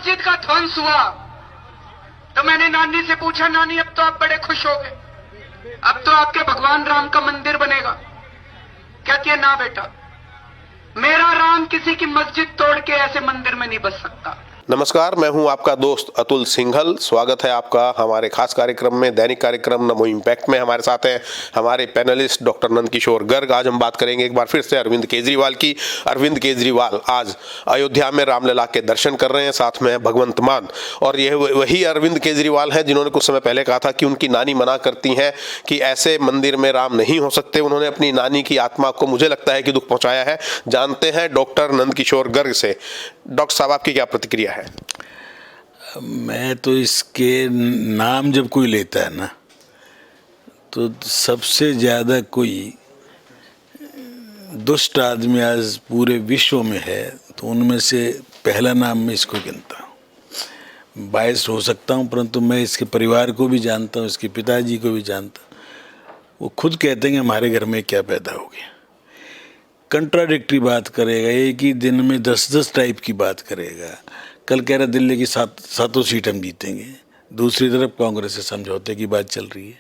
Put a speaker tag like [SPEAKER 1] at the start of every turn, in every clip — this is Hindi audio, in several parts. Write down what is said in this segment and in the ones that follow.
[SPEAKER 1] मस्जिद का ध्वंस हुआ तो मैंने नानी से पूछा, नानी अब तो आप बड़े खुश हो गए, अब तो आपके भगवान राम का मंदिर बनेगा। कहती है ना बेटा, मेरा राम किसी की मस्जिद तोड़ के ऐसे मंदिर में नहीं बस सकता।
[SPEAKER 2] नमस्कार, मैं हूं आपका दोस्त अतुल सिंघल। स्वागत है आपका हमारे खास कार्यक्रम में, दैनिक कार्यक्रम नमो इम्पैक्ट में। हमारे साथ हैं हमारे पैनलिस्ट डॉक्टर नंदकिशोर गर्ग। आज हम बात करेंगे एक बार फिर से अरविंद केजरीवाल की। अरविंद केजरीवाल आज अयोध्या में रामलला के दर्शन कर रहे हैं, साथ में भगवंत मान। और यह वही अरविंद केजरीवाल हैं जिन्होंने कुछ समय पहले कहा था कि उनकी नानी मना करती हैं कि ऐसे मंदिर में राम नहीं हो सकते। उन्होंने अपनी नानी की आत्मा को, मुझे लगता है कि दुख पहुंचाया है। जानते हैं डॉक्टर नंदकिशोर गर्ग से। डॉक्टर साहब, आपकी क्या प्रतिक्रिया है?
[SPEAKER 3] मैं तो इसके नाम जब कोई लेता है ना, तो सबसे ज़्यादा कोई दुष्ट आदमी आज पूरे विश्व में है तो उनमें से पहला नाम मैं इसको गिनता हूँ। बायस्ड हो सकता हूँ, परंतु मैं इसके परिवार को भी जानता हूँ, इसके पिताजी को भी जानता हूँ। वो खुद कहते हैं कि हमारे घर में क्या पैदा हो गया। कंट्राडिक्टरी बात करेगा, एक ही दिन में 10-10 टाइप की बात करेगा। कल कह रहा दिल्ली की सातों सीट हम जीतेंगे, दूसरी तरफ कांग्रेस से समझौते की बात चल रही है।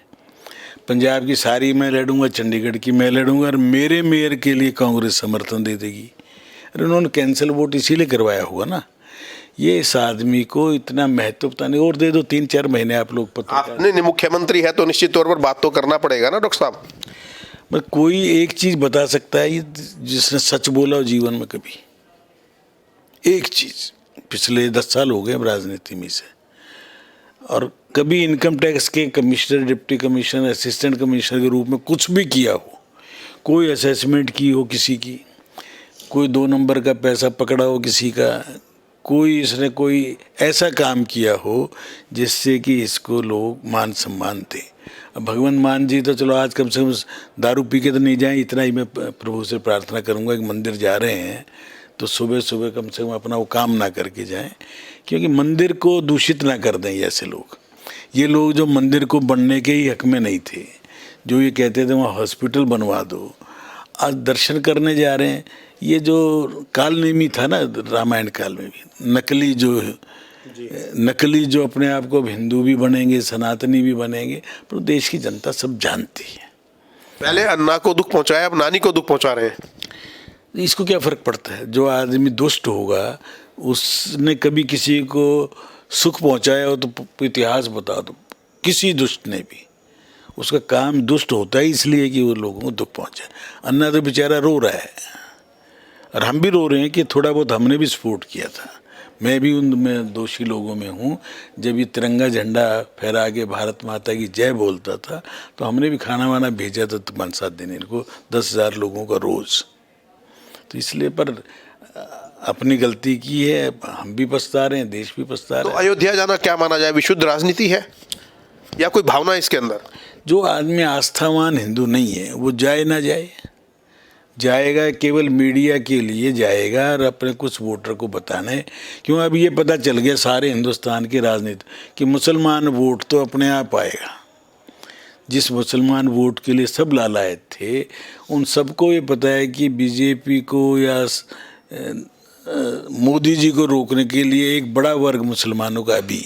[SPEAKER 3] पंजाब की सारी मैं लड़ूंगा, चंडीगढ़ की मैं लड़ूंगा और मेरे मेयर के लिए कांग्रेस समर्थन दे देगी। अरे उन्होंने कैंसिल वोट इसीलिए करवाया हुआ ना। ये इस आदमी को इतना महत्वता नहीं, और दे दो 3-4 महीने आप लोग पता।
[SPEAKER 2] नहीं, मुख्यमंत्री है तो निश्चित तौर पर बात तो करना पड़ेगा ना डॉक्टर साहब।
[SPEAKER 3] बस कोई एक चीज बता सकता है जिसने सच बोला हो जीवन में कभी, एक चीज। पिछले 10 साल हो गए राजनीति में से, और कभी इनकम टैक्स के commissioner, deputy commissioner, assistant commissioner के रूप में कुछ भी किया हो, कोई असेसमेंट की हो किसी की, कोई 2 नंबर का पैसा पकड़ा हो किसी का, कोई इसने कोई ऐसा काम किया हो जिससे कि इसको लोग मान सम्मान दें। अब भगवंत मान जी तो चलो आज कम से कम दारू पी के तो नहीं जाएं, इतना ही मैं प्रभु से प्रार्थना करूंगा। कि मंदिर जा रहे हैं तो सुबह सुबह कम से कम अपना वो काम ना करके जाएं, क्योंकि मंदिर को दूषित ना कर दें ऐसे लोग। ये लोग जो मंदिर को बनने के ही हक में नहीं थे, जो ये कहते थे वहाँ हॉस्पिटल बनवा दो, आज दर्शन करने जा रहे हैं। ये जो कालनेमी था ना रामायण काल में भी, नकली जो अपने आप को हिंदू भी बनेंगे, सनातनी भी बनेंगे, पर देश की जनता सब जानती है।
[SPEAKER 2] पहले अन्ना को दुख पहुंचाया, अब नानी को दुख पहुंचा रहे हैं।
[SPEAKER 3] इसको क्या फर्क पड़ता है? जो आदमी दुष्ट होगा उसने कभी किसी को सुख पहुंचाया हो तो इतिहास बता दो, किसी दुष्ट ने भी। उसका काम दुष्ट होता है इसलिए कि वो लोगों को दुख पहुंचाए। अन्ना तो बेचारा रो रहा है, और हम भी रो रहे हैं कि थोड़ा बहुत हमने भी सपोर्ट किया था। मैं भी उनमें दोषी लोगों में हूँ। जब ये तिरंगा झंडा फहरा के भारत माता की जय बोलता था तो हमने भी खाना वाना भेजा था 5-7 दिन इनको, 10,000 लोगों का रोज़। तो इसलिए पर अपनी गलती की है, हम भी पछता रहे हैं, देश भी पछता रहा है।
[SPEAKER 2] तो अयोध्या जाना क्या माना जाए, विशुद्ध राजनीति है या कोई भावना इसके अंदर?
[SPEAKER 3] जो आदमी आस्थावान हिंदू नहीं है वो जाए ना जाए, जाएगा केवल मीडिया के लिए जाएगा और अपने कुछ वोटर को बताने। क्यों? अब ये पता चल गया सारे हिंदुस्तान की राजनीति कि मुसलमान वोट तो अपने आप आएगा। जिस मुसलमान वोट के लिए सब लालायत थे, उन सबको ये पता है कि बीजेपी को या मोदी जी को रोकने के लिए एक बड़ा वर्ग मुसलमानों का भी,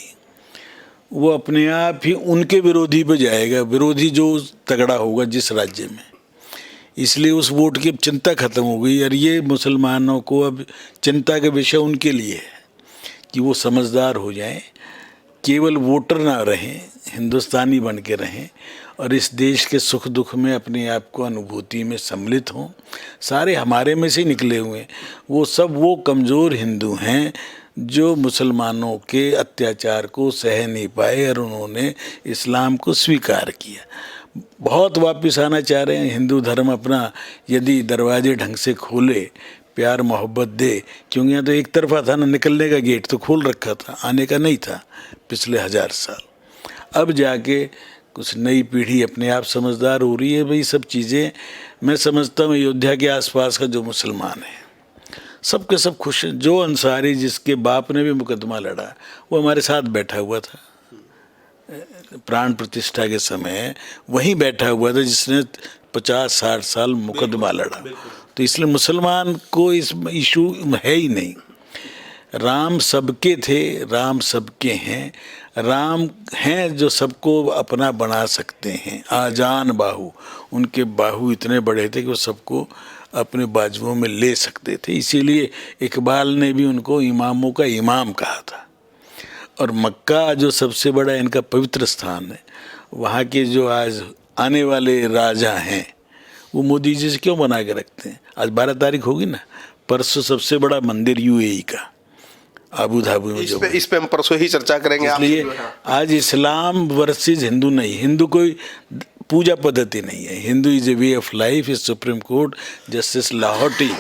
[SPEAKER 3] वो अपने आप ही उनके विरोधी पे जाएगा, विरोधी जो तगड़ा होगा जिस राज्य में। इसलिए उस वोट की अब चिंता खत्म हो गई, और ये मुसलमानों को अब चिंता का विषय उनके लिए है कि वो समझदार हो जाएं, केवल वोटर ना रहें, हिंदुस्तानी बन के रहें और इस देश के सुख दुख में अपने आप को अनुभूति में सम्मिलित हों। सारे हमारे में से ही निकले हुए हैं। वो सब वो कमज़ोर हिंदू हैं जो मुसलमानों के अत्याचार को सह नहीं पाए और उन्होंने इस्लाम को स्वीकार किया। बहुत वापस आना चाह रहे हैं। हिंदू धर्म अपना यदि दरवाजे ढंग से खोले, प्यार मोहब्बत दे, क्योंकि यहाँ तो एक तरफा था ना, निकलने का गेट तो खोल रखा था, आने का नहीं था पिछले 1000 साल। अब जाके कुछ नई पीढ़ी अपने आप समझदार हो रही है। भाई सब चीज़ें मैं समझता हूँ अयोध्या के आसपास का जो मुसलमान है सब के सब खुश हैं। जो अंसारी जिसके बाप ने भी मुकदमा लड़ा वो हमारे साथ बैठा हुआ था प्राण प्रतिष्ठा के समय, वहीं बैठा हुआ था जिसने 50-60 साल मुकदमा लड़ा। तो इसलिए मुसलमान को इस इशू है ही नहीं। राम सबके थे, राम सबके हैं, राम हैं जो सबको अपना बना सकते हैं। आजान बाहु, उनके बाहु इतने बड़े थे कि वो सबको अपने बाजुओं में ले सकते थे। इसीलिए इकबाल ने भी उनको इमामों का इमाम कहा था। और मक्का जो सबसे बड़ा इनका पवित्र स्थान है, वहाँ के जो आज आने वाले राजा हैं वो मोदी जी से क्यों बना के रखते हैं। आज 12 तारीख होगी ना, परसों सबसे बड़ा मंदिर यूएई का अबू धाबी में जो,
[SPEAKER 2] इस पे हम परसों ही चर्चा करेंगे।
[SPEAKER 3] इसलिए आज इस्लाम वर्सेस हिंदू नहीं, हिंदू कोई पूजा पद्धति नहीं है, Hindu is a way of life. इस supreme court justice Lahoti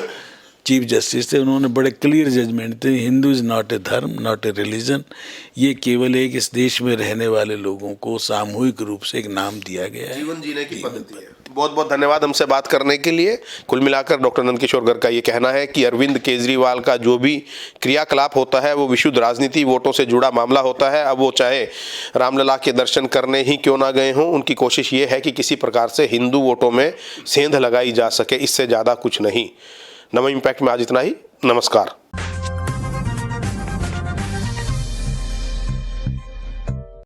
[SPEAKER 3] chief justice थे, उन्होंने बड़े क्लियर जजमेंट थे, हिंदू इज़ नॉट ए धर्म, नॉट ए रिलीजन। ये केवल एक इस देश में रहने वाले लोगों को सामूहिक रूप से एक नाम दिया गया है,
[SPEAKER 2] जीवन जीने की पद्धति है। बहुत बहुत धन्यवाद हमसे बात करने के लिए। कुल मिलाकर डॉक्टर नंदकिशोर गर्ग का ये कहना है कि अरविंद केजरीवाल का जो भी क्रियाकलाप होता है वो विशुद्ध राजनीति, वोटों से जुड़ा मामला होता है। अब वो चाहे रामलला के दर्शन करने ही क्यों ना गए हों, उनकी कोशिश ये है कि किसी प्रकार से हिंदू वोटों में सेंध लगाई जा सके, इससे ज़्यादा कुछ नहीं। नमो इम्पैक्ट में आज इतना ही। नमस्कार।